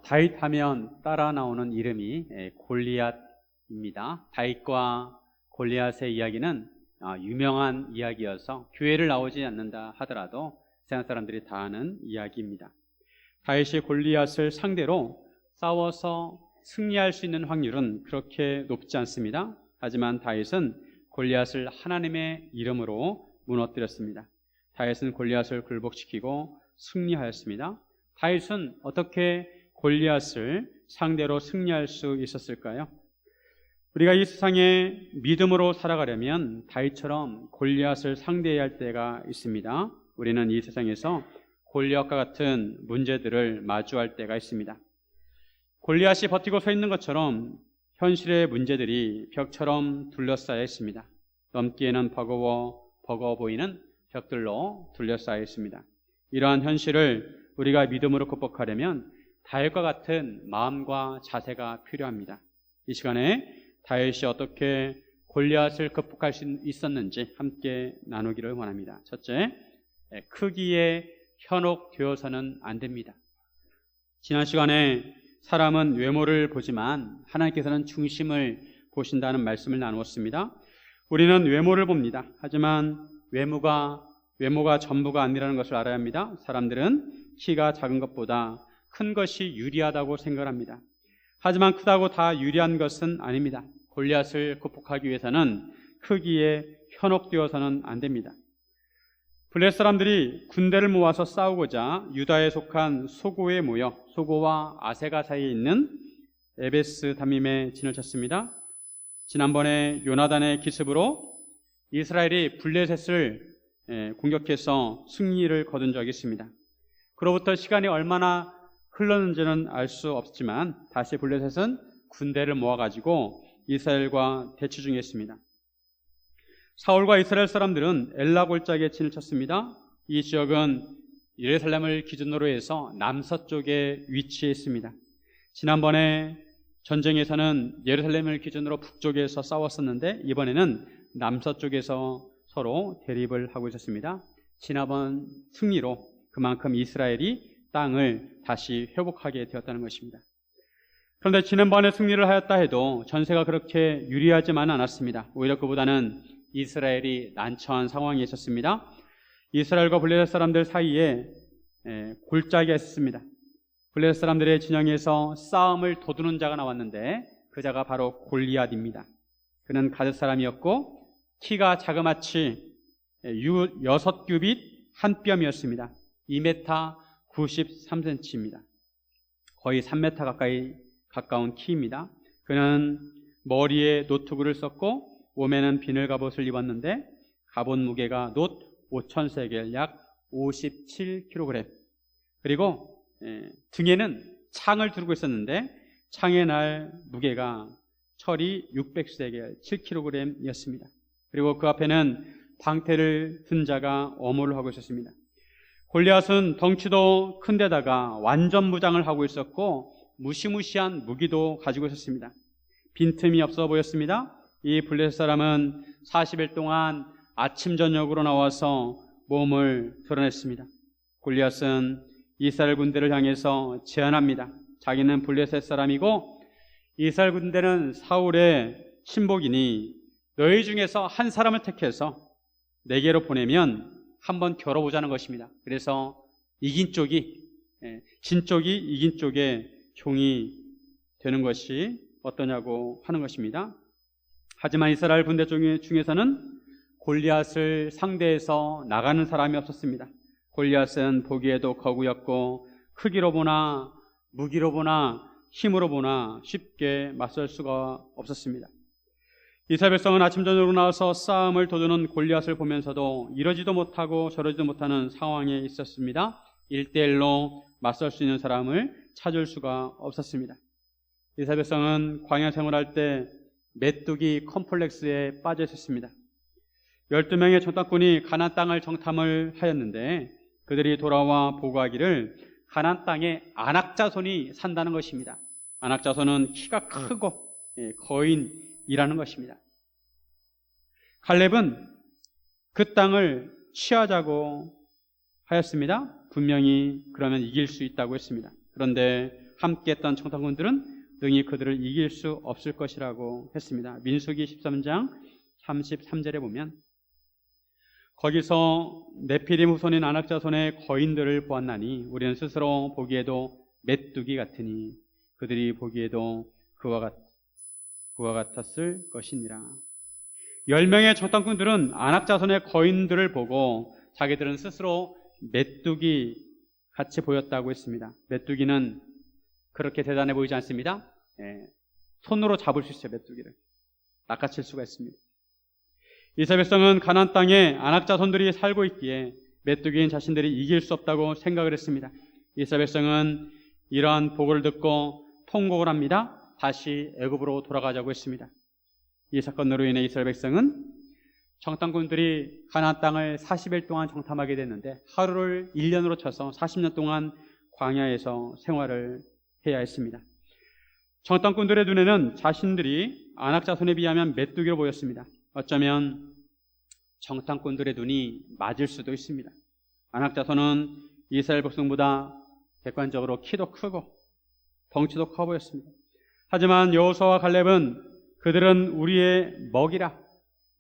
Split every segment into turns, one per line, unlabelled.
다윗 하면 따라 나오는 이름이 골리앗입니다. 다윗과 골리앗의 이야기는 유명한 이야기여서 교회를 나오지 않는다 하더라도 세상 사람들이 다 아는 이야기입니다. 다윗이 골리앗을 상대로 싸워서 승리할 수 있는 확률은 그렇게 높지 않습니다. 하지만 다윗은 골리앗을 하나님의 이름으로 무너뜨렸습니다. 다윗은 골리앗을 굴복시키고 승리하였습니다. 다윗은 어떻게 골리앗을 상대로 승리할 수 있었을까요? 우리가 이 세상에 믿음으로 살아가려면 다윗처럼 골리앗을 상대해야 할 때가 있습니다. 우리는 이 세상에서 골리앗과 같은 문제들을 마주할 때가 있습니다. 골리앗이 버티고 서 있는 것처럼 현실의 문제들이 벽처럼 둘러싸여 있습니다. 넘기에는 버거워 보이는 벽들로 둘러싸여 있습니다. 이러한 현실을 우리가 믿음으로 극복하려면 다윗과 같은 마음과 자세가 필요합니다. 이 시간에 다윗이 어떻게 골리앗을 극복할 수 있었는지 함께 나누기를 원합니다. 첫째, 크기에 현혹되어서는 안 됩니다. 지난 시간에 사람은 외모를 보지만 하나님께서는 중심을 보신다는 말씀을 나누었습니다. 우리는 외모를 봅니다. 하지만 외모가 전부가 아니라는 것을 알아야 합니다. 사람들은 키가 작은 것보다 큰 것이 유리하다고 생각합니다. 하지만 크다고 다 유리한 것은 아닙니다. 골리앗을 극복하기 위해서는 크기에 현혹되어서는 안 됩니다. 블레셋 사람들이 군대를 모아서 싸우고자 유다에 속한 소고에 모여 소고와 아세가 사이에 있는 에베스 담임에 진을 쳤습니다. 지난번에 요나단의 기습으로 이스라엘이 블레셋을 공격해서 승리를 거둔 적이 있습니다. 그로부터 시간이 얼마나 흘렀는지는 알 수 없지만 다시 블레셋은 군대를 모아가지고 이스라엘과 대치 중에 있습니다. 사울과 이스라엘 사람들은 엘라 골짜기에 진을 쳤습니다. 이 지역은 예루살렘을 기준으로 해서 남서쪽에 위치해 있습니다. 지난번에 전쟁에서는 예루살렘을 기준으로 북쪽에서 싸웠었는데 이번에는 남서쪽에서 서로 대립을 하고 있었습니다. 지난번 승리로 그만큼 이스라엘이 땅을 다시 회복하게 되었다는 것입니다. 그런데 지난번에 승리를 하였다 해도 전세가 그렇게 유리하지만은 않았습니다. 오히려 그보다는 이스라엘이 난처한 상황이 있었습니다. 이스라엘과 블레셋 사람들 사이에 골짜기가 있었습니다. 블레셋 사람들의 진영에서 싸움을 도두는 자가 나왔는데 그 자가 바로 골리앗입니다. 그는 가드 사람이었고 키가 자그마치 6규빗 한 뼘이었습니다. 2m 93cm입니다. 거의 3m 가까운 키입니다. 그는 머리에 노트구를 썼고 몸에는 비늘 갑옷을 입었는데 갑옷 무게가 놋 5,000세겔 약 57kg 그리고 등에는 창을 두르고 있었는데 창에 날 무게가 철이 600세겔 7kg이었습니다. 그리고 그 앞에는 방패를 든 자가 엄호를 하고 있었습니다. 골리앗은 덩치도 큰데다가 완전 무장을 하고 있었고 무시무시한 무기도 가지고 있었습니다. 빈틈이 없어 보였습니다. 이 블레셋 사람은 40일 동안 아침 저녁으로 나와서 몸을 드러냈습니다. 골리앗은 이스라엘 군대를 향해서 제안합니다. 자기는 블레셋 사람이고 이스라엘 군대는 사울의 친복이니 너희 중에서 한 사람을 택해서 내게로 보내면 한번 겨뤄보자는 것입니다. 그래서 이긴 쪽이 진 쪽이 이긴 쪽의 종이 되는 것이 어떠냐고 하는 것입니다. 하지만 이스라엘 군대 중에서는 골리앗을 상대해서 나가는 사람이 없었습니다. 골리앗은 보기에도 거구였고 크기로 보나 무기로 보나 힘으로 보나 쉽게 맞설 수가 없었습니다. 이스라엘 백성은 아침 저녁으로 나와서 싸움을 도두는 골리앗을 보면서도 이러지도 못하고 저러지도 못하는 상황에 있었습니다. 1대1로 맞설 수 있는 사람을 찾을 수가 없었습니다. 이스라엘 백성은 광야 생활할 때 메뚜기 컴플렉스에 빠져 있었습니다. 12명의 정탐꾼이 가나안 땅을 정탐을 하였는데 그들이 돌아와 보고하기를 가나안 땅에 안악자손이 산다는 것입니다. 안악자손은 키가 크고 거인이라는 것입니다. 갈렙은 그 땅을 취하자고 하였습니다. 분명히 그러면 이길 수 있다고 했습니다. 그런데 함께했던 청탄군들은 능히 그들을 이길 수 없을 것이라고 했습니다. 민수기 13장 33절에 보면 거기서 네피림 후손인 아낙 자손의 거인들을 보았나니 우리는 스스로 보기에도 메뚜기 같으니 그들이 보기에도 그와 같았을 것이니라. 10명의 청탄꾼들은 아낙 자손의 거인들을 보고 자기들은 스스로 메뚜기 같이 보였다고 했습니다. 메뚜기는 그렇게 대단해 보이지 않습니다. 손으로 잡을 수 있어요. 메뚜기를 낚아챌 수가 있습니다. 이스라엘 백성은 가나안 땅에 아낙 자손들이 살고 있기에 메뚜기인 자신들이 이길 수 없다고 생각을 했습니다. 이스라엘 백성은 이러한 보고를 듣고 통곡을 합니다. 다시 애굽으로 돌아가자고 했습니다. 이 사건으로 인해 이스라엘 백성은 정탐꾼들이 가나안 땅을 40일 동안 정탐하게 됐는데 하루를 1년으로 쳐서 40년 동안 광야에서 생활을 해야 했습니다. 정탐꾼들의 눈에는 자신들이 아낙 자손에 비하면 메뚜기로 보였습니다. 어쩌면 정탐꾼들의 눈이 맞을 수도 있습니다. 아낙 자손은 이스라엘 백성보다 객관적으로 키도 크고 덩치도 커 보였습니다. 하지만 여호수아와 갈렙은 그들은 우리의 먹이라,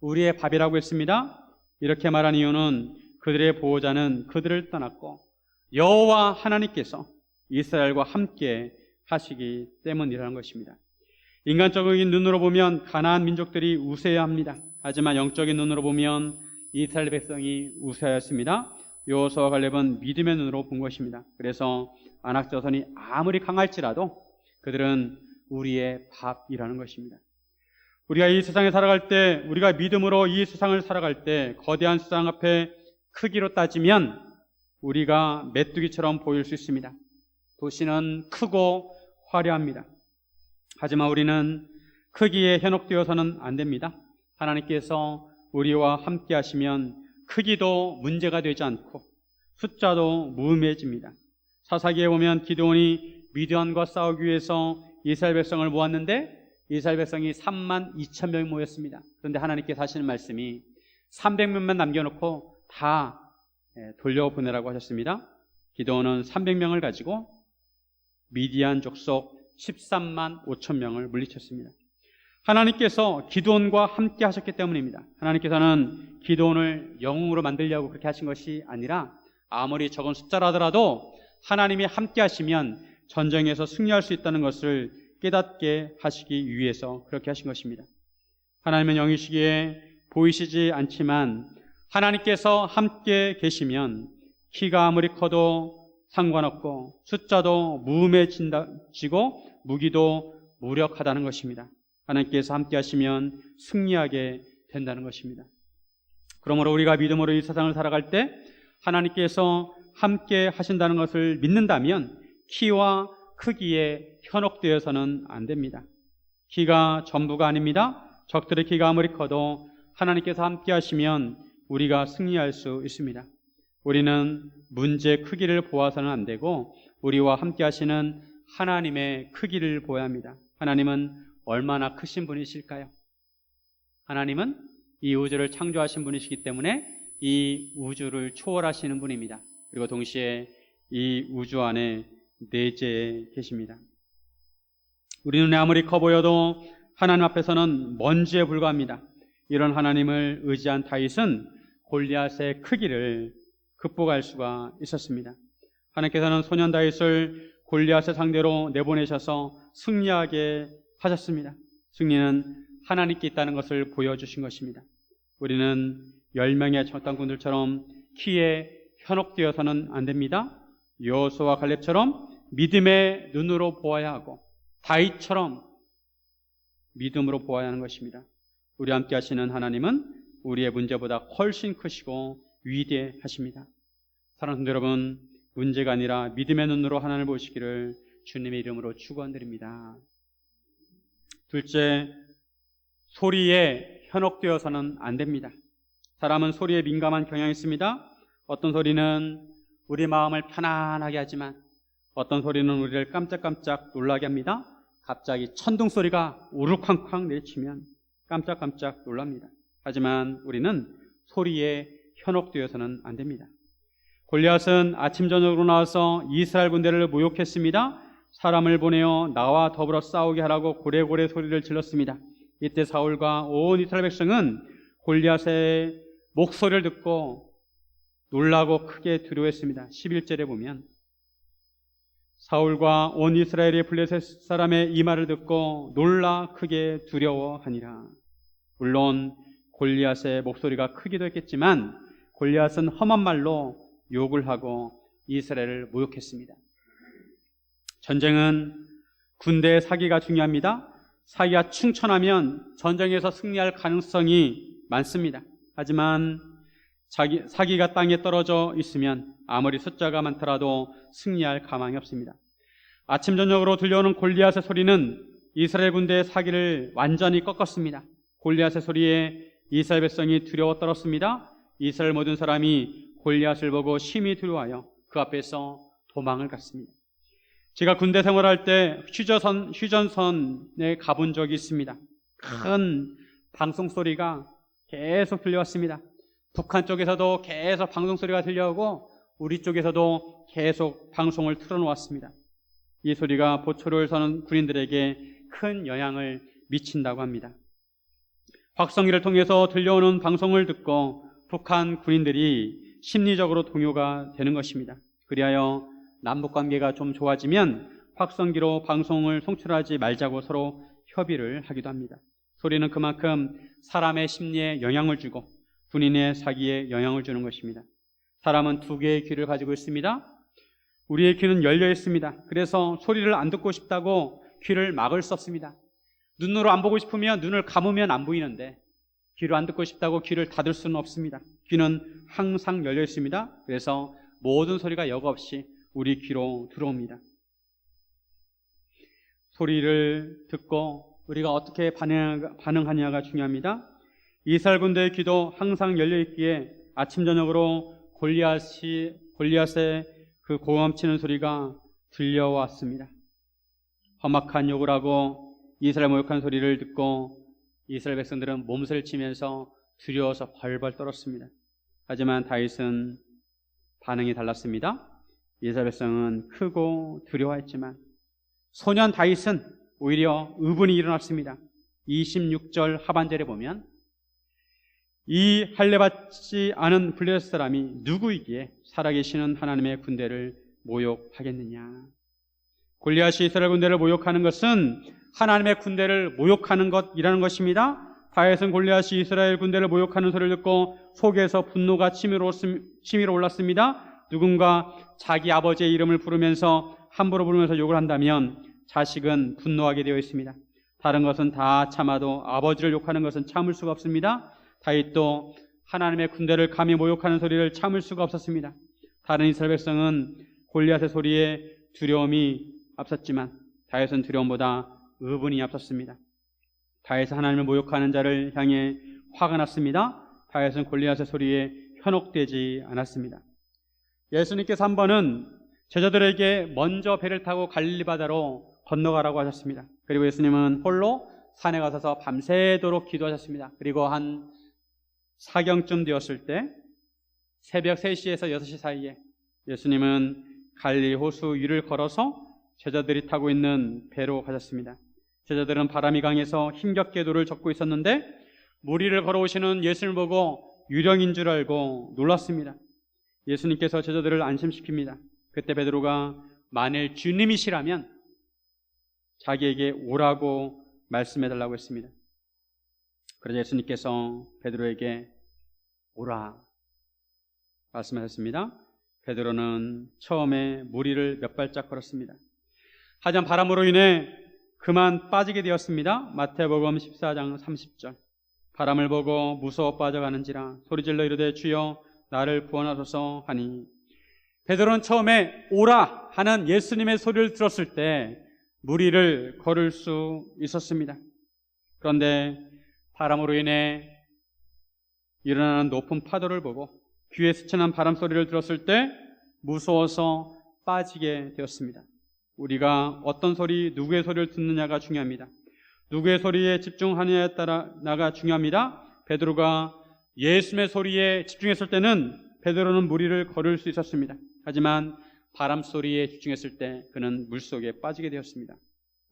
우리의 밥이라고 했습니다. 이렇게 말한 이유는 그들의 보호자는 그들을 떠났고 여호와 하나님께서 이스라엘과 함께 하시기 때문이라는 것입니다. 인간적인 눈으로 보면 가나안 민족들이 우세해야 합니다. 하지만 영적인 눈으로 보면 이스라엘 백성이 우세하였습니다. 여호수아와 갈렙은 믿음의 눈으로 본 것입니다. 그래서 아낙 자손이 아무리 강할지라도 그들은 우리의 밥이라는 것입니다. 우리가 이 세상에 살아갈 때, 우리가 믿음으로 이 세상을 살아갈 때 거대한 세상 앞에 크기로 따지면 우리가 메뚜기처럼 보일 수 있습니다. 도시는 크고 화려합니다. 하지만 우리는 크기에 현혹되어서는 안 됩니다. 하나님께서 우리와 함께 하시면 크기도 문제가 되지 않고 숫자도 무의미해집니다. 사사기에 보면 기드온이 미디안과 싸우기 위해서 이스라엘 백성을 모았는데 이스라엘 백성이 32,000명이 모였습니다. 그런데 하나님께서 하시는 말씀이 300명만 남겨놓고 다 돌려보내라고 하셨습니다. 기드온은 300명을 가지고 미디안 족속 13만 5천 명을 물리쳤습니다. 하나님께서 기드온과 함께 하셨기 때문입니다. 하나님께서는 기드온을 영웅으로 만들려고 그렇게 하신 것이 아니라 아무리 적은 숫자라 하더라도 하나님이 함께 하시면 전쟁에서 승리할 수 있다는 것을 깨닫게 하시기 위해서 그렇게 하신 것입니다. 하나님은 영이시기에 보이시지 않지만 하나님께서 함께 계시면 키가 아무리 커도 상관없고 숫자도 무음해지고 무기도 무력하다는 것입니다. 하나님께서 함께 하시면 승리하게 된다는 것입니다. 그러므로 우리가 믿음으로 이 세상을 살아갈 때 하나님께서 함께 하신다는 것을 믿는다면 키와 크기에 현혹되어서는 안 됩니다. 키가 전부가 아닙니다. 적들의 키가 아무리 커도 하나님께서 함께 하시면 우리가 승리할 수 있습니다. 우리는 문제의 크기를 보아서는 안 되고 우리와 함께 하시는 하나님의 크기를 보아야 합니다. 하나님은 얼마나 크신 분이실까요? 하나님은 이 우주를 창조하신 분이시기 때문에 이 우주를 초월하시는 분입니다. 그리고 동시에 이 우주 안에 내재해 계십니다. 우리 눈에 아무리 커 보여도 하나님 앞에서는 먼지에 불과합니다. 이런 하나님을 의지한 다윗은 골리앗의 크기를 극복할 수가 있었습니다. 하나님께서는 소년 다윗을 골리앗의 상대로 내보내셔서 승리하게 하셨습니다. 승리는 하나님께 있다는 것을 보여주신 것입니다. 우리는 10명의 적당군들처럼 키에 현혹되어서는 안 됩니다. 여호수아와 갈렙처럼 믿음의 눈으로 보아야 하고 다윗처럼 믿음으로 보아야 하는 것입니다. 우리와 함께 하시는 하나님은 우리의 문제보다 훨씬 크시고 위대하십니다. 사랑하는 여러분, 문제가 아니라 믿음의 눈으로 하나님을 보시기를 주님의 이름으로 축원드립니다. 둘째, 소리에 현혹되어서는 안 됩니다. 사람은 소리에 민감한 경향이 있습니다. 어떤 소리는 우리 마음을 편안하게 하지만 어떤 소리는 우리를 깜짝깜짝 놀라게 합니다. 갑자기 천둥 소리가 우르쾅쾅 내치면 깜짝깜짝 놀랍니다. 하지만 우리는 소리에 현혹되어서는 안 됩니다. 골리앗은 아침 저녁으로 나와서 이스라엘 군대를 모욕했습니다. 사람을 보내어 나와 더불어 싸우게 하라고 고래고래 소리를 질렀습니다. 이때 사울과 온 이스라엘 백성은 골리앗의 목소리를 듣고 놀라고 크게 두려워했습니다. 11절에 보면 사울과 온 이스라엘의 블레셋 사람의 이 말을 듣고 놀라 크게 두려워하니라. 물론 골리앗의 목소리가 크기도 했겠지만 골리앗은 험한 말로 욕을 하고 이스라엘을 모욕했습니다. 전쟁은 군대의 사기가 중요합니다. 사기가 충천하면 전쟁에서 승리할 가능성이 많습니다. 하지만 사기가 땅에 떨어져 있으면 아무리 숫자가 많더라도 승리할 가망이 없습니다. 아침 저녁으로 들려오는 골리앗의 소리는 이스라엘 군대의 사기를 완전히 꺾었습니다. 골리앗의 소리에 이스라엘 백성이 두려워 떨었습니다. 이스라엘 모든 사람이 골리앗을 보고 심히 두려워하여 그 앞에서 도망을 갔습니다. 제가 군대 생활할 때 휴전선에 가본 적이 있습니다. 큰 방송 소리가 계속 들려왔습니다. 북한 쪽에서도 계속 방송 소리가 들려오고 우리 쪽에서도 계속 방송을 틀어놓았습니다. 이 소리가 보초를 서는 군인들에게 큰 영향을 미친다고 합니다. 확성기를 통해서 들려오는 방송을 듣고 북한 군인들이 심리적으로 동요가 되는 것입니다. 그리하여 남북관계가 좀 좋아지면 확성기로 방송을 송출하지 말자고 서로 협의를 하기도 합니다. 소리는 그만큼 사람의 심리에 영향을 주고 군인의 사기에 영향을 주는 것입니다. 사람은 두 개의 귀를 가지고 있습니다. 우리의 귀는 열려 있습니다. 그래서 소리를 안 듣고 싶다고 귀를 막을 수 없습니다. 눈으로 안 보고 싶으면 눈을 감으면 안 보이는데 귀를 안 듣고 싶다고 귀를 닫을 수는 없습니다. 귀는 항상 열려 있습니다. 그래서 모든 소리가 여과 없이 우리 귀로 들어옵니다. 소리를 듣고 우리가 어떻게 반응하냐가 중요합니다. 이스라엘 군대의 귀도 항상 열려 있기에 아침 저녁으로 골리앗의 그 고함치는 소리가 들려왔습니다. 험악한 욕을 하고 이스라엘 모욕한 소리를 듣고 이스라엘 백성들은 몸살을 치면서 두려워서 벌벌 떨었습니다. 하지만 다윗은 반응이 달랐습니다. 이스라엘 백성은 크고 두려워했지만 소년 다윗은 오히려 의분이 일어났습니다. 26절 하반절에 보면 이 할례받지 않은 블레셋 사람이 누구이기에 살아계시는 하나님의 군대를 모욕하겠느냐. 골리앗이 이스라엘 군대를 모욕하는 것은 하나님의 군대를 모욕하는 것이라는 것입니다. 다윗은 골리앗이 이스라엘 군대를 모욕하는 소리를 듣고 속에서 분노가 치밀어 올랐습니다. 누군가 자기 아버지의 이름을 함부로 부르면서 욕을 한다면 자식은 분노하게 되어 있습니다. 다른 것은 다 참아도 아버지를 욕하는 것은 참을 수가 없습니다. 다윗도 하나님의 군대를 감히 모욕하는 소리를 참을 수가 없었습니다. 다른 이스라엘 백성은 골리앗의 소리에 두려움이 앞섰지만 다윗은 두려움보다 의분이 앞섰습니다. 다윗은 하나님을 모욕하는 자를 향해 화가 났습니다. 다윗은 골리앗의 소리에 현혹되지 않았습니다. 예수님께서 한 번은 제자들에게 먼저 배를 타고 갈릴리 바다로 건너가라고 하셨습니다. 그리고 예수님은 홀로 산에 가셔서 밤새도록 기도하셨습니다. 그리고 한 사경쯤 되었을 때 새벽 3시에서 6시 사이에 예수님은 갈릴리 호수 위를 걸어서 제자들이 타고 있는 배로 가셨습니다. 제자들은 바람이 강해서 힘겹게 노를 젓고 있었는데 물 위를 걸어오시는 예수님을 보고 유령인 줄 알고 놀랐습니다. 예수님께서 제자들을 안심시킵니다. 그때 베드로가 만일 주님이시라면 자기에게 오라고 말씀해달라고 했습니다. 그래서 예수님께서 베드로에게 오라 말씀하셨습니다. 베드로는 처음에 물 위를 몇 발짝 걸었습니다. 하지만 바람으로 인해 그만 빠지게 되었습니다. 마태복음 14장 30절 바람을 보고 무서워 빠져가는지라 소리질러 이르되 주여 나를 구원하소서 하니 베드로는 처음에 오라 하는 예수님의 소리를 들었을 때 물 위를 걸을 수 있었습니다. 그런데 바람으로 인해 일어나는 높은 파도를 보고 귀에 스치는 바람 소리를 들었을 때 무서워서 빠지게 되었습니다. 우리가 어떤 소리, 누구의 소리를 듣느냐가 중요합니다. 누구의 소리에 집중하느냐에 따라 나가 중요합니다. 베드로가 예수님의 소리에 집중했을 때는 베드로는 물 위를 걸을 수 있었습니다. 하지만 바람 소리에 집중했을 때 그는 물속에 빠지게 되었습니다.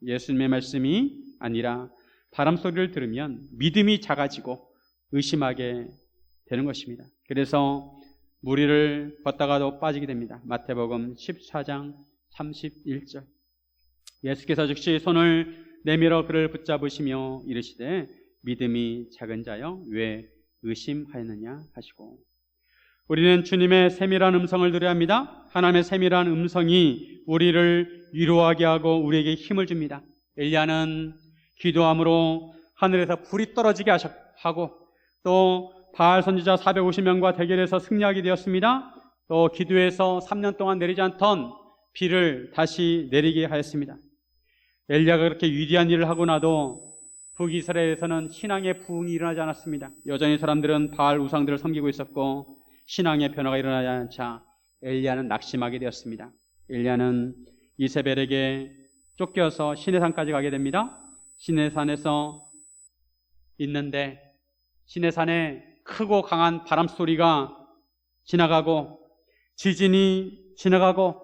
예수님의 말씀이 아니라 바람 소리를 들으면 믿음이 작아지고 의심하게 되는 것입니다. 그래서 물 위를 걷다가도 빠지게 됩니다. 마태복음 14장 31절. 예수께서 즉시 손을 내밀어 그를 붙잡으시며 이르시되 믿음이 작은 자여 왜 의심하였느냐 하시고, 우리는 주님의 세밀한 음성을 들어야 합니다. 하나님의 세밀한 음성이 우리를 위로하게 하고 우리에게 힘을 줍니다. 엘리야는 기도함으로 하늘에서 불이 떨어지게 하고, 또 바알 선지자 450명과 대결해서 승리하게 되었습니다. 또 기도해서 3년 동안 내리지 않던 비를 다시 내리게 하였습니다. 엘리야가 그렇게 위대한 일을 하고 나도 북이스라엘에서는 신앙의 부흥이 일어나지 않았습니다. 여전히 사람들은 바알 우상들을 섬기고 있었고 신앙의 변화가 일어나지 않자 엘리야는 낙심하게 되었습니다. 엘리야는 이세벨에게 쫓겨서 시내산까지 가게 됩니다. 시내산에서 있는데 시내산에 크고 강한 바람 소리가 지나가고 지진이 지나가고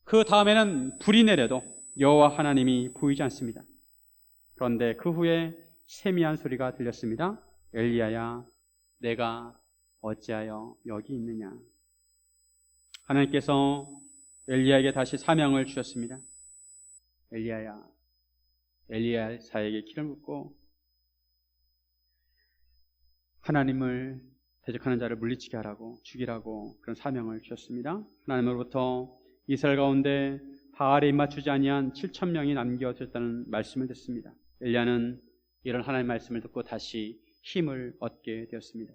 그 다음에는 불이 내려도 여호와 하나님이 보이지 않습니다. 그런데 그 후에 세미한 소리가 들렸습니다. 엘리야야, 내가 어찌하여 여기 있느냐. 하나님께서 엘리야에게 다시 사명을 주셨습니다. 엘리야야, 엘리야사에게 기름 붓고 하나님을 대적하는 자를 물리치게 하라고, 죽이라고 그런 사명을 주셨습니다. 하나님으로부터 이스라엘 가운데 바알에 입맞추지 아니한 7,000명이 남겨졌다는 말씀을 듣습니다. 엘리야는 이런 하나님의 말씀을 듣고 다시 힘을 얻게 되었습니다.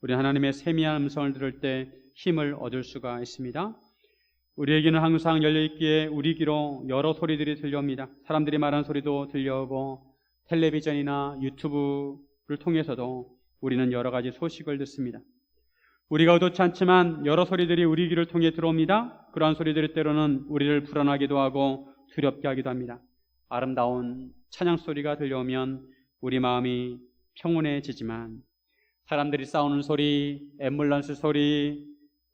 우리 하나님의 세미한 음성을 들을 때 힘을 얻을 수가 있습니다. 우리에게는 항상 열려있기에 우리 귀로 여러 소리들이 들려옵니다. 사람들이 말하는 소리도 들려오고 텔레비전이나 유튜브를 통해서도 우리는 여러 가지 소식을 듣습니다. 우리가 의도치 않지만 여러 소리들이 우리 귀를 통해 들어옵니다. 그러한 소리들이 때로는 우리를 불안하기도 하고 두렵게 하기도 합니다. 아름다운 찬양 소리가 들려오면 우리 마음이 평온해지지만 사람들이 싸우는 소리, 앰뷸런스 소리,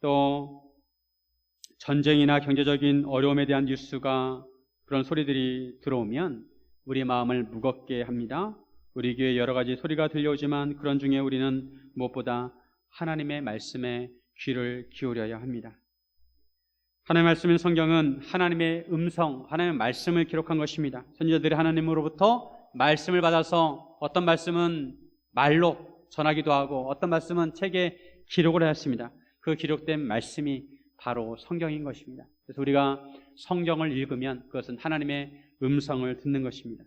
또 전쟁이나 경제적인 어려움에 대한 뉴스가 그런 소리들이 들어오면 우리 마음을 무겁게 합니다. 우리 귀에 여러 가지 소리가 들려오지만 그런 중에 우리는 무엇보다 하나님의 말씀에 귀를 기울여야 합니다. 하나님의 말씀인 성경은 하나님의 음성, 하나님의 말씀을 기록한 것입니다. 선지자들이 하나님으로부터 말씀을 받아서 어떤 말씀은 말로 전하기도 하고 어떤 말씀은 책에 기록을 하였습니다. 그 기록된 말씀이 바로 성경인 것입니다. 그래서 우리가 성경을 읽으면 그것은 하나님의 음성을 듣는 것입니다.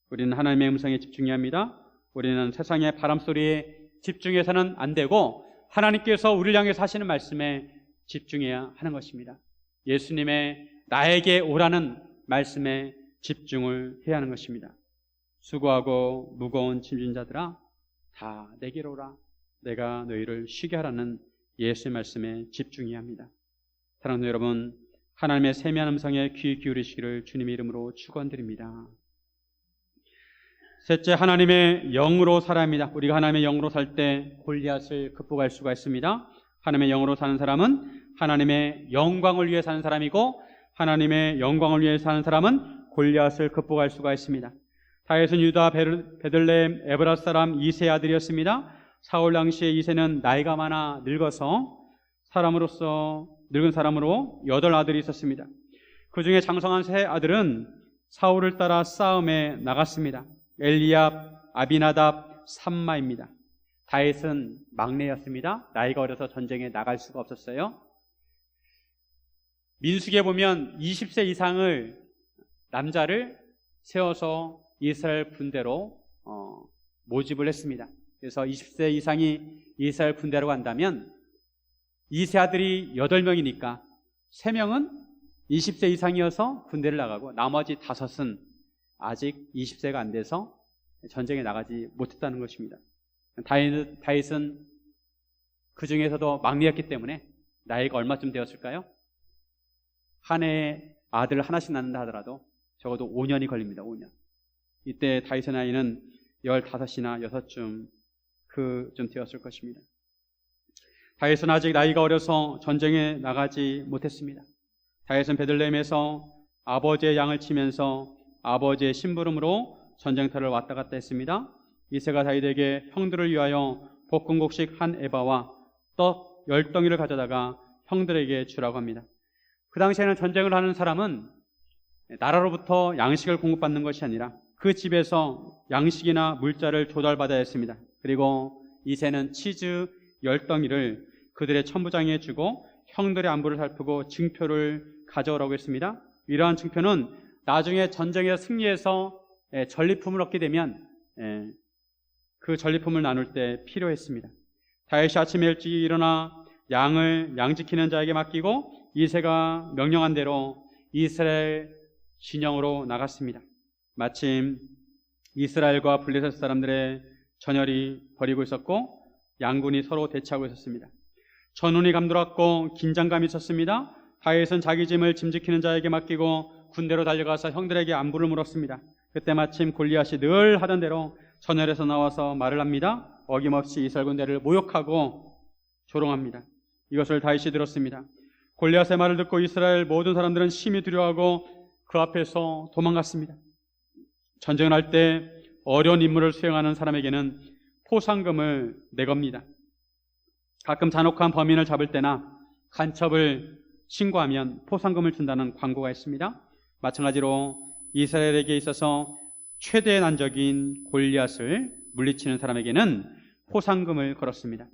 우리는 하나님의 음성에 집중해야 합니다. 우리는 세상의 바람소리에 집중해서는 안 되고 하나님께서 우리를 향해서 하시는 말씀에 집중해야 하는 것입니다. 예수님의 나에게 오라는 말씀에 집중을 해야 하는 것입니다. 수고하고 무거운 짐진 자들아 다 내게로 오라. 내가 너희를 쉬게 하라는 예수의 말씀에 집중해야 합니다. 사랑하는 여러분, 하나님의 세미한 음성에 귀 기울이시기를 주님의 이름으로 축원드립니다. 셋째, 하나님의 영으로 살아야 합니다. 우리가 하나님의 영으로 살 때 골리앗을 극복할 수가 있습니다. 하나님의 영으로 사는 사람은 하나님의 영광을 위해 사는 사람이고 하나님의 영광을 위해 사는 사람은 골리앗을 극복할 수가 있습니다. 다윗은 유다 베들레헴 에브라 사람 이세의 아들이었습니다. 사울 당시에 이세는 나이가 많아 늙어서 늙은 사람으로 8아들이 있었습니다. 그 중에 장성한 세 아들은 사울을 따라 싸움에 나갔습니다. 엘리압, 아비나답, 삼마입니다. 다윗은 막내였습니다. 나이가 어려서 전쟁에 나갈 수가 없었어요. 민수기에 보면 20세 이상을 남자를 세워서 이스라엘 군대로 모집을 했습니다. 그래서 20세 이상이 이스라엘 군대로 간다면 이세 아들이 8명이니까 3명은 20세 이상이어서 군대를 나가고 나머지 5은 아직 20세가 안 돼서 전쟁에 나가지 못했다는 것입니다. 다윗은 그 중에서도 막내였기 때문에 나이가 얼마쯤 되었을까요? 한 해에 아들 하나씩 낳는다 하더라도 적어도 5년이 걸립니다. 5년. 이때 다윗의 나이는 15이나 6쯤 좀 되었을 것입니다. 다윗은 아직 나이가 어려서 전쟁에 나가지 못했습니다. 다윗은 베들레헴에서 아버지의 양을 치면서 아버지의 심부름으로 전쟁터를 왔다 갔다 했습니다. 이새가 다윗에게 형들을 위하여 볶음국식 한 에바와 떡 10덩이를 가져다가 형들에게 주라고 합니다. 그 당시에는 전쟁을 하는 사람은 나라로부터 양식을 공급받는 것이 아니라 그 집에서 양식이나 물자를 조달받아야 했습니다. 그리고 이새는 치즈 10덩이를 그들의 천부장에게 주고 형들의 안부를 살피고 증표를 가져오라고 했습니다. 이러한 증표는 나중에 전쟁에 승리해서 전리품을 얻게 되면 그 전리품을 나눌 때 필요했습니다. 다윗이 아침에 일찍 일어나 양을 양지키는 자에게 맡기고 이새가 명령한 대로 이스라엘 진영으로 나갔습니다. 마침 이스라엘과 블레셋 사람들의 전열이 벌이고 있었고 양군이 서로 대치하고 있었습니다. 전운이 감돌았고 긴장감이 있었습니다. 다윗은 자기 짐을 짐지키는 자에게 맡기고 군대로 달려가서 형들에게 안부를 물었습니다. 그때 마침 골리앗이 늘 하던 대로 전열에서 나와서 말을 합니다. 어김없이 이스라엘 군대를 모욕하고 조롱합니다. 이것을 다윗이 들었습니다. 골리앗의 말을 듣고 이스라엘 모든 사람들은 심히 두려워하고 그 앞에서 도망갔습니다. 전쟁을 할 때 어려운 임무를 수행하는 사람에게는 포상금을 내겁니다. 가끔 잔혹한 범인을 잡을 때나 간첩을 신고하면 포상금을 준다는 광고가 있습니다. 마찬가지로 이스라엘에게 있어서 최대의 난적인 골리앗을 물리치는 사람에게는 포상금을 걸었습니다.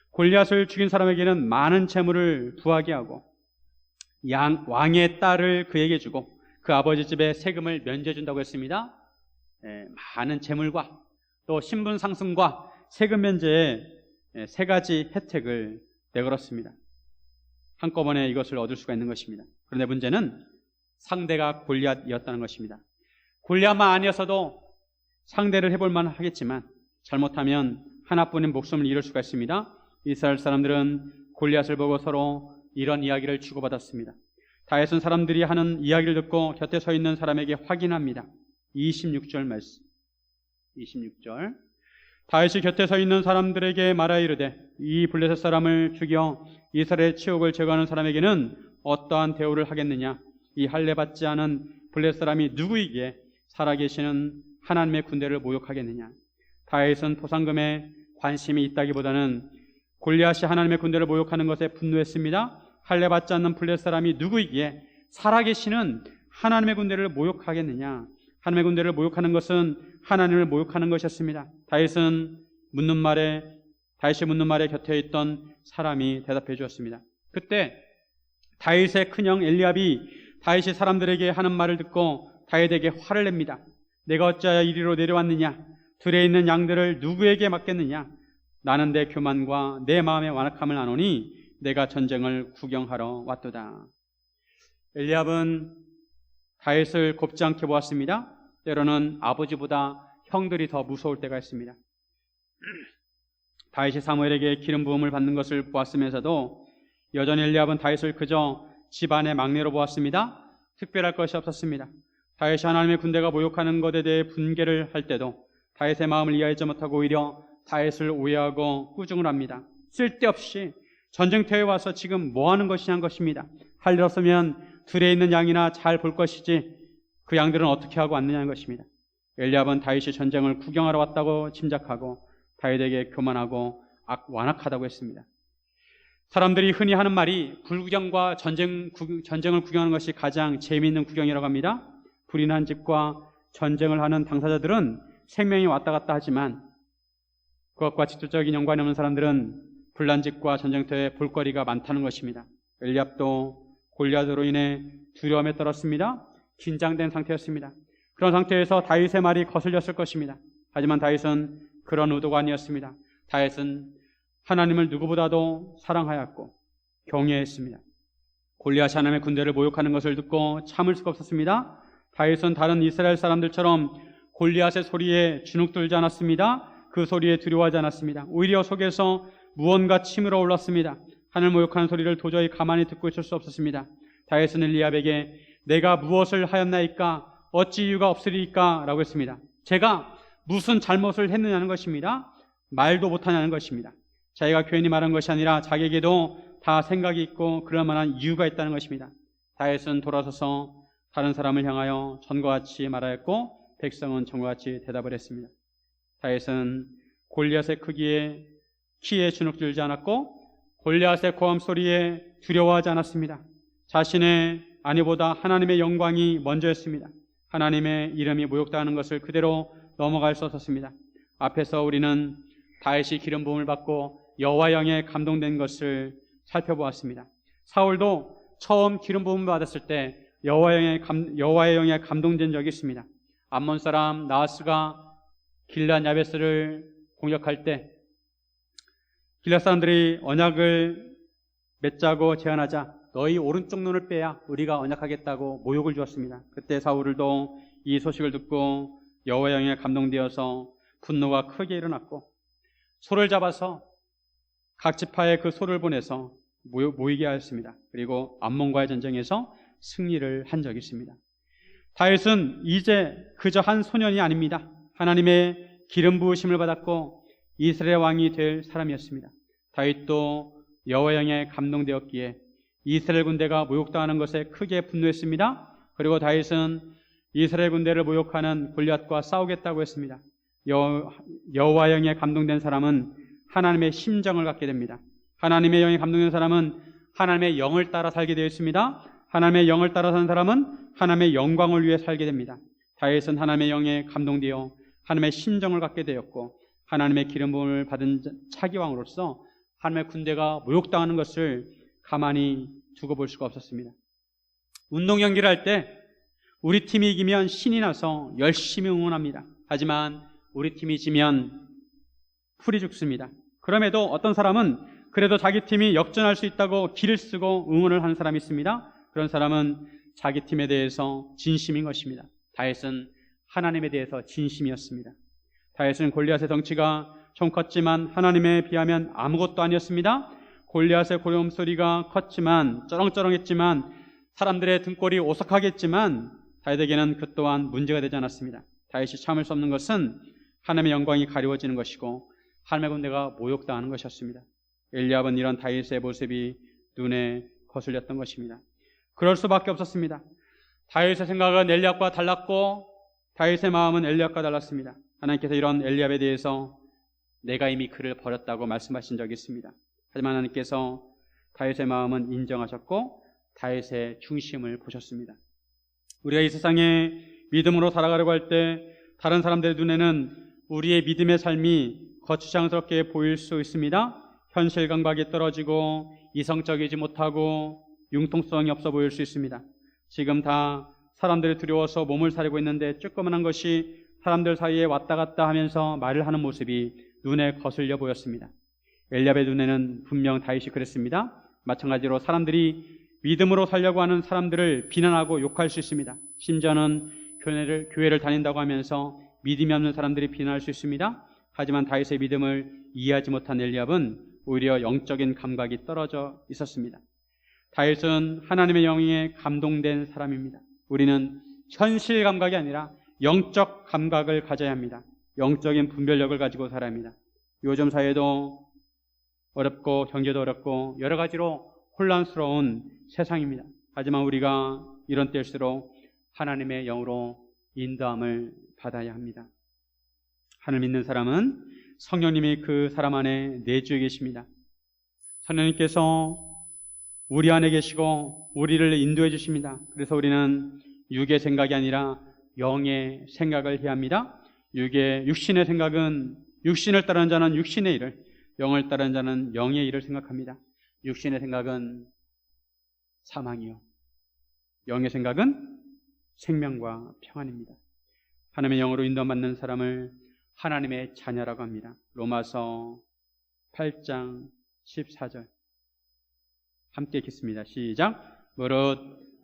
골리앗을 죽인 사람에게는 많은 재물을 부하게 하고 왕의 딸을 그에게 주고 그 아버지 집에 세금을 면제해 준다고 했습니다. 많은 재물과 또 신분 상승과 세금 면제에 세 가지 혜택을 내걸었습니다. 한꺼번에 이것을 얻을 수가 있는 것입니다. 그런데 문제는 상대가 골리앗이었다는 것입니다. 골리앗만 아니었어도 상대를 해볼 만하겠지만 잘못하면 하나뿐인 목숨을 잃을 수가 있습니다. 이스라엘 사람들은 골리앗을 보고 서로 이런 이야기를 주고받았습니다. 다윗은 사람들이 하는 이야기를 듣고 곁에 서 있는 사람에게 확인합니다. 26절 말씀. 26절. 다윗이 곁에 서 있는 사람들에게 말하여 이르되 이 블레셋 사람을 죽여 이스라엘의 치욕을 제거하는 사람에게는 어떠한 대우를 하겠느냐? 이 할례 받지 않은 블레셋 사람이 누구이기에 살아계시는 하나님의 군대를 모욕하겠느냐? 다윗은 포상금에 관심이 있다기보다는 골리앗이 하나님의 군대를 모욕하는 것에 분노했습니다. 할례 받지 않는 블레셋 사람이 누구이기에 살아계시는 하나님의 군대를 모욕하겠느냐? 하나님의 군대를 모욕하는 것은 하나님을 모욕하는 것이었습니다. 다윗이 묻는 말에 곁에 있던 사람이 대답해 주었습니다. 그때 다윗의 큰형 엘리압이 다윗이 사람들에게 하는 말을 듣고 다윗에게 화를 냅니다. 내가 어찌하여 이리로 내려왔느냐? 들에 있는 양들을 누구에게 맡겼느냐? 나는 내 교만과 내 마음의 완악함을 아노니 내가 전쟁을 구경하러 왔도다. 엘리압은 다윗을 곱지 않게 보았습니다. 때로는 아버지보다 형들이 더 무서울 때가 있습니다. 다윗이 사무엘에게 기름 부음을 받는 것을 보았으면서도 여전히 엘리압은 다윗을 그저 집안의 막내로 보았습니다. 특별할 것이 없었습니다. 다윗이 하나님의 군대가 모욕하는 것에 대해 분개를 할 때도 다윗의 마음을 이해하지 못하고 오히려 다윗을 오해하고 꾸중을 합니다. 쓸데없이 전쟁터에 와서 지금 뭐 하는 것이냐는 것입니다. 할 일 없으면 들에 있는 양이나 잘 볼 것이지 그 양들은 어떻게 하고 왔느냐는 것입니다. 엘리압은 다윗이 전쟁을 구경하러 왔다고 짐작하고 다윗에게 교만하고 완악하다고 했습니다. 사람들이 흔히 하는 말이 불구경과 전쟁을 구경하는 것이 가장 재미있는 구경이라고 합니다. 불이 난 집과 전쟁을 하는 당사자들은 생명이 왔다 갔다 하지만 그것과 직접적인 연관이 없는 사람들은 불난 집과 전쟁터에 볼거리가 많다는 것입니다. 엘리압도 골리앗으로 인해 두려움에 떨었습니다. 긴장된 상태였습니다. 그런 상태에서 다윗의 말이 거슬렸을 것입니다. 하지만 다윗은 그런 의도가 아니었습니다. 다윗은 하나님을 누구보다도 사랑하였고 경외했습니다. 골리앗이 하나님의 군대를 모욕하는 것을 듣고 참을 수가 없었습니다. 다윗은 다른 이스라엘 사람들처럼 골리앗의 소리에 주눅들지 않았습니다. 그 소리에 두려워하지 않았습니다. 오히려 속에서 무언가 치밀어 올랐습니다. 하늘 모욕하는 소리를 도저히 가만히 듣고 있을 수 없었습니다. 다윗은 엘리압에게 내가 무엇을 하였나이까? 어찌 이유가 없으리까? 라고 했습니다. 제가 무슨 잘못을 했느냐는 것입니다. 말도 못하냐는 것입니다. 자기가 괜히 말한 것이 아니라 자기에게도 다 생각이 있고 그럴 만한 이유가 있다는 것입니다. 다윗은 돌아서서 다른 사람을 향하여 전과 같이 말하였고 백성은 전과 같이 대답을 했습니다. 다윗은 골리앗의 키에 주눅들지 않았고 골리앗의 고함 소리에 두려워하지 않았습니다. 자신의 아내보다 하나님의 영광이 먼저였습니다. 하나님의 이름이 모욕당하는 것을 그대로 넘어갈 수 없었습니다. 앞에서 우리는 다윗이 기름 부음을 받고 여호와의 영에 감동된 것을 살펴보았습니다. 사울도 처음 기름 부음을 받았을 때 여호와의 영에 감동된 적이 있습니다. 암몬 사람 나하스가 길앗 야베스를 공격할 때 길앗 사람들이 언약을 맺자고 제안하자 너희 오른쪽 눈을 빼야 우리가 언약하겠다고 모욕을 주었습니다. 그때 사울도 이 소식을 듣고 여호와의 영에 감동되어서 분노가 크게 일어났고 소를 잡아서 각 지파에 그 소를 보내서 모이게 하였습니다. 그리고 암몬과의 전쟁에서 승리를 한 적이 있습니다. 다윗은 이제 그저 한 소년이 아닙니다. 하나님의 기름 부으심을 받았고 이스라엘 왕이 될 사람이었습니다. 다윗도 여호와의 영에 감동되었기에 이스라엘 군대가 모욕당하는 것에 크게 분노했습니다. 그리고 다윗은 이스라엘 군대를 모욕하는 골리앗과 싸우겠다고 했습니다. 여호와의 영에 감동된 사람은 하나님의 심정을 갖게 됩니다. 하나님의 영에 감동된 사람은 하나님의 영을 따라 살게 되어 있습니다. 하나님의 영을 따라 사는 사람은 하나님의 영광을 위해 살게 됩니다. 다윗은 하나님의 영에 감동되어 하나님의 심정을 갖게 되었고 하나님의 기름 부음을 받은 차기 왕으로서 하나님의 군대가 모욕당하는 것을 가만히 두고 볼 수가 없었습니다. 운동 경기를 할 때 우리 팀이 이기면 신이 나서 열심히 응원합니다. 하지만 우리 팀이 지면 풀이 죽습니다. 그럼에도 어떤 사람은 그래도 자기 팀이 역전할 수 있다고 기를 쓰고 응원을 하는 사람이 있습니다. 그런 사람은 자기 팀에 대해서 진심인 것입니다. 다윗은 하나님에 대해서 진심이었습니다. 다윗은 골리앗의 덩치가 좀 컸지만 하나님에 비하면 아무것도 아니었습니다. 골리앗의 고름 소리가 컸지만 쩌렁쩌렁했지만 사람들의 등골이 오싹하겠지만 다윗에게는 그 또한 문제가 되지 않았습니다. 다윗이 참을 수 없는 것은 하나님의 영광이 가리워지는 것이고 하나님의 군대가 모욕당하는 것이었습니다. 엘리압은 이런 다윗의 모습이 눈에 거슬렸던 것입니다. 그럴 수밖에 없었습니다. 다윗의 생각은 엘리압과 달랐고 다윗의 마음은 엘리압과 달랐습니다. 하나님께서 이런 엘리압에 대해서 내가 이미 그를 버렸다고 말씀하신 적이 있습니다. 하지만 하나님께서 다윗의 마음은 인정하셨고 다윗의 중심을 보셨습니다. 우리가 이 세상에 믿음으로 살아가려고 할 때 다른 사람들의 눈에는 우리의 믿음의 삶이 거추장스럽게 보일 수 있습니다. 현실 감각이 떨어지고 이성적이지 못하고 융통성이 없어 보일 수 있습니다. 지금 다 사람들이 두려워서 몸을 사리고 있는데 조그만한 것이 사람들 사이에 왔다 갔다 하면서 말을 하는 모습이 눈에 거슬려 보였습니다. 엘리압의 눈에는 분명 다윗이 그랬습니다. 마찬가지로 사람들이 믿음으로 살려고 하는 사람들을 비난하고 욕할 수 있습니다. 심지어는 교회를 다닌다고 하면서 믿음이 없는 사람들이 비난할 수 있습니다. 하지만 다윗의 믿음을 이해하지 못한 엘리압은 오히려 영적인 감각이 떨어져 있었습니다. 다윗은 하나님의 영에 감동된 사람입니다. 우리는 현실 감각이 아니라 영적 감각을 가져야 합니다. 영적인 분별력을 가지고 살아야 합니다. 요즘 사회도 어렵고 경제도 어렵고 여러 가지로 혼란스러운 세상입니다. 하지만 우리가 이런 때일수록 하나님의 영으로 인도함을 받아야 합니다. 하나님 믿는 사람은 성령님이 그 사람 안에 내주에 계십니다. 성령님께서 우리 안에 계시고 우리를 인도해 주십니다. 그래서 우리는 육의 생각이 아니라 영의 생각을 해야 합니다. 육신의 생각은 육신을 따르는 자는 육신의 일을, 영을 따르는 자는 영의 일을 생각합니다. 육신의 생각은 사망이요, 영의 생각은 생명과 평안입니다. 하나님의 영으로 인도받는 사람을 하나님의 자녀라고 합니다. 로마서 8장 14절 함께 읽겠습니다. 시작. 무릇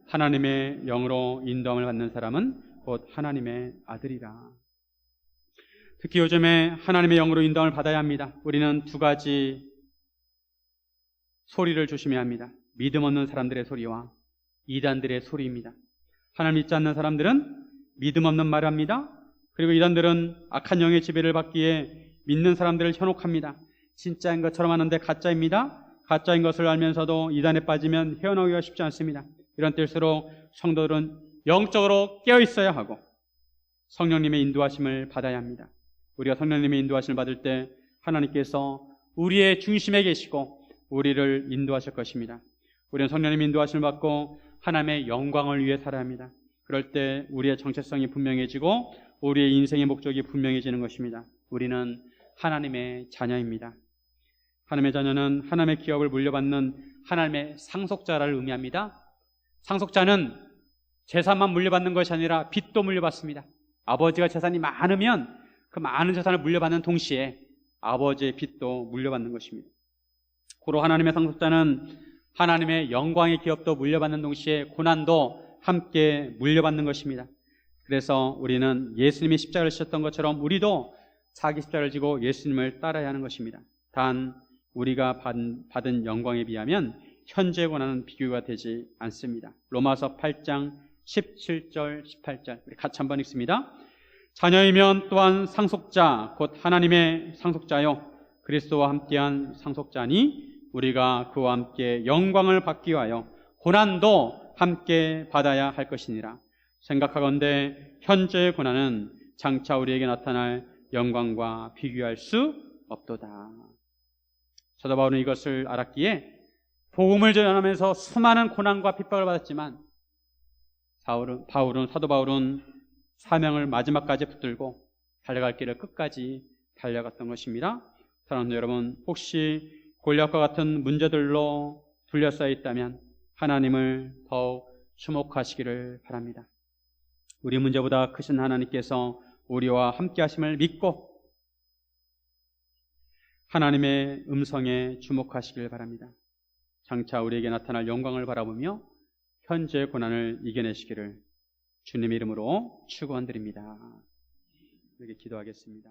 하나님의 영으로 인도함을 받는 사람은 곧 하나님의 아들이라. 특히 요즘에 하나님의 영으로 인도함을 받아야 합니다. 우리는 두 가지 소리를 조심해야 합니다. 믿음 없는 사람들의 소리와 이단들의 소리입니다. 하나님 믿지 않는 사람들은 믿음 없는 말을 합니다. 그리고 이단들은 악한 영의 지배를 받기에 믿는 사람들을 현혹합니다. 진짜인 것처럼 하는데 가짜입니다. 가짜인 것을 알면서도 이단에 빠지면 헤어나오기가 쉽지 않습니다. 이런 때일수록 성도들은 영적으로 깨어 있어야 하고 성령님의 인도하심을 받아야 합니다. 우리가 성령님의 인도하심을 받을 때 하나님께서 우리의 중심에 계시고 우리를 인도하실 것입니다. 우리는 성령님의 인도하심을 받고 하나님의 영광을 위해 살아야 합니다. 그럴 때 우리의 정체성이 분명해지고 우리의 인생의 목적이 분명해지는 것입니다. 우리는 하나님의 자녀입니다. 하나님의 자녀는 하나님의 기업을 물려받는 하나님의 상속자를 의미합니다. 상속자는 재산만 물려받는 것이 아니라 빚도 물려받습니다. 아버지가 재산이 많으면 그 많은 재산을 물려받는 동시에 아버지의 빚도 물려받는 것입니다. 고로 하나님의 상속자는 하나님의 영광의 기업도 물려받는 동시에 고난도 함께 물려받는 것입니다. 그래서 우리는 예수님이 십자가를 지셨던 것처럼 우리도 자기 십자가를 지고 예수님을 따라야 하는 것입니다. 단 우리가 받은 영광에 비하면 현재 고난은 비교가 되지 않습니다. 로마서 8장 17절 18절 우리 같이 한번 읽습니다. 자녀이면 또한 상속자 곧 하나님의 상속자요 그리스도와 함께한 상속자니 우리가 그와 함께 영광을 받기 위하여 고난도 함께 받아야 할 것이니라. 생각하건대 현재의 고난은 장차 우리에게 나타날 영광과 비교할 수 없도다. 사도 바울은 이것을 알았기에 복음을 전하면서 수많은 고난과 핍박을 받았지만 사도 바울은 사명을 마지막까지 붙들고 달려갈 길을 끝까지 달려갔던 것입니다. 사랑하는 여러분, 혹시 골리앗과 같은 문제들로 둘러싸여 있다면 하나님을 더욱 주목하시기를 바랍니다. 우리 문제보다 크신 하나님께서 우리와 함께 하심을 믿고 하나님의 음성에 주목하시길 바랍니다. 장차 우리에게 나타날 영광을 바라보며 현재의 고난을 이겨내시기를 주님의 이름으로 축원드립니다. 이렇게 기도하겠습니다.